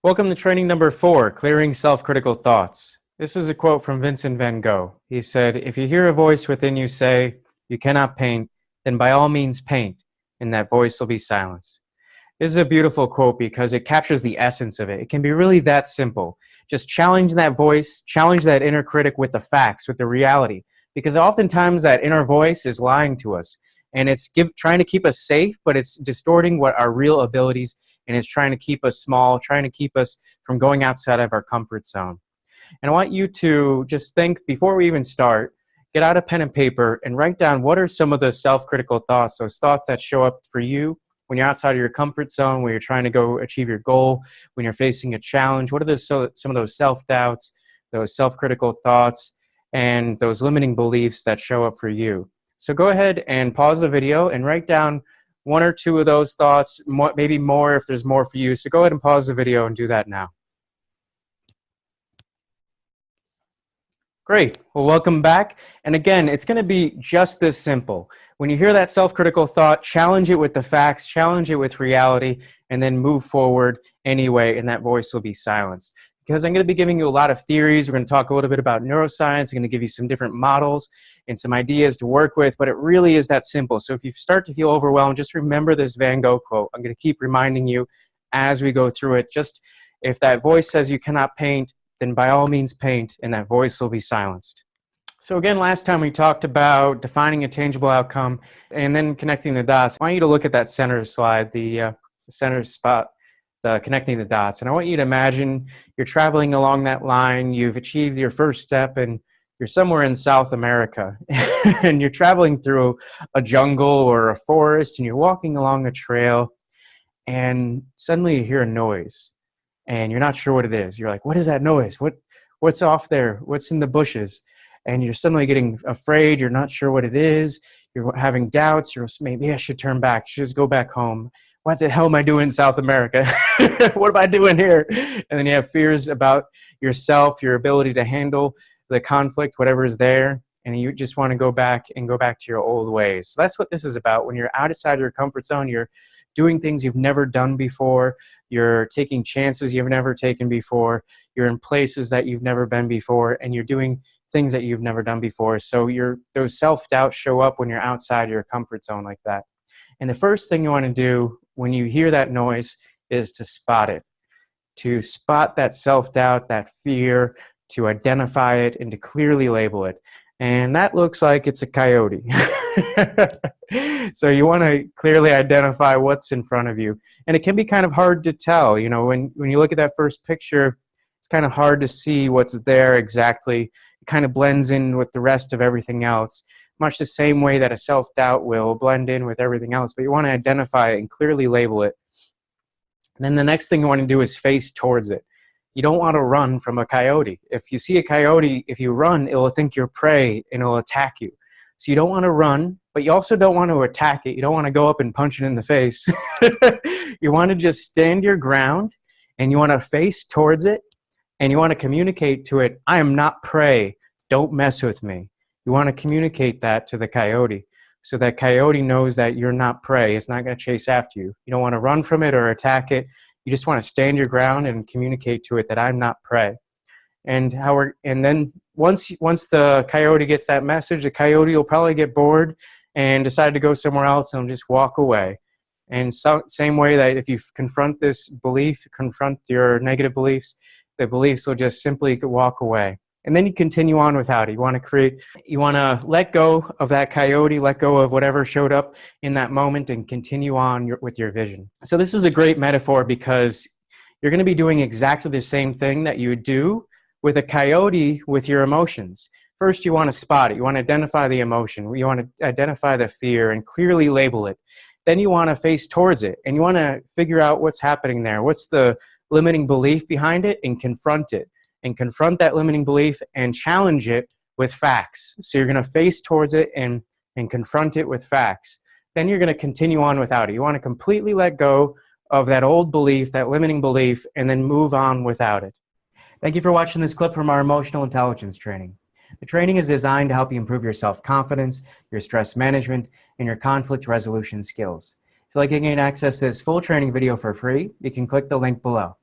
Welcome to training number 4, Clearing Self-Critical Thoughts. This is a quote from Vincent van Gogh. He said, "If you hear a voice within you say, 'You cannot paint,' then by all means paint, and that voice will be silenced." This is a beautiful quote because it captures the essence of it. It can be really that simple. Just challenge that voice, challenge that inner critic with the facts, with the reality. Because oftentimes that inner voice is lying to us. And it's trying to keep us safe, but it's distorting what our real abilities, and it's trying to keep us small, trying to keep us from going outside of our comfort zone. And I want you to just think, before we even start, get out a pen and paper and write down what are some of those self-critical thoughts, those thoughts that show up for you when you're outside of your comfort zone, when you're trying to go achieve your goal, when you're facing a challenge. What are some of those self-doubts, those self-critical thoughts, and those limiting beliefs that show up for you? So go ahead and pause the video and write down one or two of those thoughts, maybe more if there's more for you. So go ahead and pause the video and do that now. Great. Well, welcome back. And again, it's going to be just this simple. When you hear that self-critical thought, challenge it with the facts, challenge it with reality, and then move forward anyway, and that voice will be silenced. Because I'm going to be giving you a lot of theories. We're going to talk a little bit about neuroscience. I'm going to give you some different models and some ideas to work with, but it really is that simple. So if you start to feel overwhelmed, just remember this Van Gogh quote. I'm going to keep reminding you as we go through it. Just if that voice says you cannot paint, then by all means paint, and that voice will be silenced. So again, last time we talked about defining a tangible outcome and then connecting the dots. I want you to look at that center slide, the center spot, the connecting the dots. And I want you to imagine you're traveling along that line, you've achieved your first step, and you're somewhere in South America. And you're traveling through a jungle or a forest, and you're walking along a trail, and suddenly you hear a noise. And you're not sure what it is. You're like, what is that noise? What's off there? What's in the bushes? And you're suddenly getting afraid. You're not sure what it is. You're having doubts. Maybe I should turn back. I should just go back home. What the hell am I doing in South America? What am I doing here? And then you have fears about yourself, your ability to handle the conflict, whatever is there. And you just want to go back to your old ways. So that's what this is about. When you're outside your comfort zone, you're doing things you've never done before. You're taking chances you've never taken before. You're in places that you've never been before, and you're doing things that you've never done before. So those self-doubts show up when you're outside your comfort zone like that. And the first thing you want to do when you hear that noise is to spot it. To spot that self-doubt, that fear, to identify it, and to clearly label it. And that looks like it's a coyote. So you want to clearly identify what's in front of you. And it can be kind of hard to tell. You know, when you look at that first picture, it's kind of hard to see what's there exactly. It kind of blends in with the rest of everything else, much the same way that a self-doubt will blend in with everything else. But you want to identify it and clearly label it. And then the next thing you want to do is face towards it. You don't want to run from a coyote. If you see a coyote, if you run, it will think you're prey and it will attack you. So you don't want to run, but you also don't want to attack it. You don't want to go up and punch it in the face. You want to just stand your ground, and you want to face towards it, and you want to communicate to it, I am not prey. Don't mess with me. You want to communicate that to the coyote so that coyote knows that you're not prey. It's not going to chase after you. You don't want to run from it or attack it. You just want to stand your ground and communicate to it that I'm not prey. And then once the coyote gets that message, the coyote will probably get bored and decide to go somewhere else and just walk away. And same way that if you confront this belief, confront your negative beliefs, the beliefs will just simply walk away. And then you continue on without it. You want to let go of that coyote, let go of whatever showed up in that moment, and continue on with your vision. So this is a great metaphor because you're going to be doing exactly the same thing that you would do with a coyote with your emotions. First, you want to spot it. You want to identify the emotion. You want to identify the fear and clearly label it. Then you want to face towards it, and you want to figure out what's happening there. What's the limiting belief behind it, and confront it. And confront that limiting belief and challenge it with facts. So you're going to face towards it and confront it with facts. Then you're going to continue on without it. You want to completely let go of that old belief, that limiting belief, and then move on without it. Thank you for watching this clip from our emotional intelligence training. The training is designed to help you improve your self-confidence, your stress management, and your conflict resolution skills. If you'd like to gain access to this full training video for free, you can click the link below.